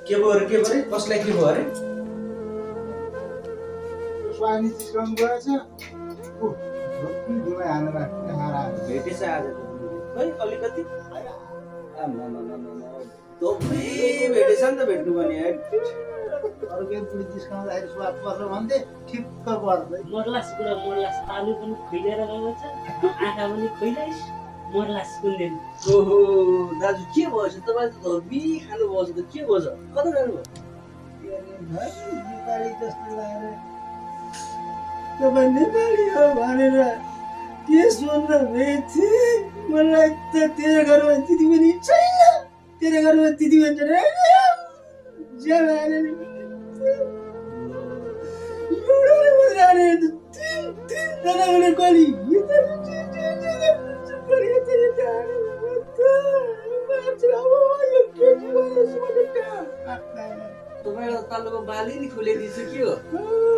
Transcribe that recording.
के भयो अरे कसलाई के भयो अरे स्वामी चिस्कन गएछ उ धोकी धुलाई हानेर हारा भेटेछ आज खै अलिकति थोप्रै भेटेछ नि त भेट्नु पनि यार अरू के पुरी चिस्काउँदाखेरि स्वाद पर्छ भन्थे ठिक्क पर्दै मर्लास कुरा मर्लास आलु पनि खुइलेर गएको छ आँखा पनि खुइलाइस मर्लास कुन्देन ओहो दाजु के भएछ तपाईँ त धोबी खानु भएछ त के भएछ कता जानुभयो नेपाली जस्तो लागेर तपाईँ नेपाली हो भनेर के सुन्न भेटे मलाई त तेरो घरमा दिदी पनि छैन तेरो घरमा दिदी पनि छैन तपाईँ तालुको बाली नि खुलेदिन्छ के हो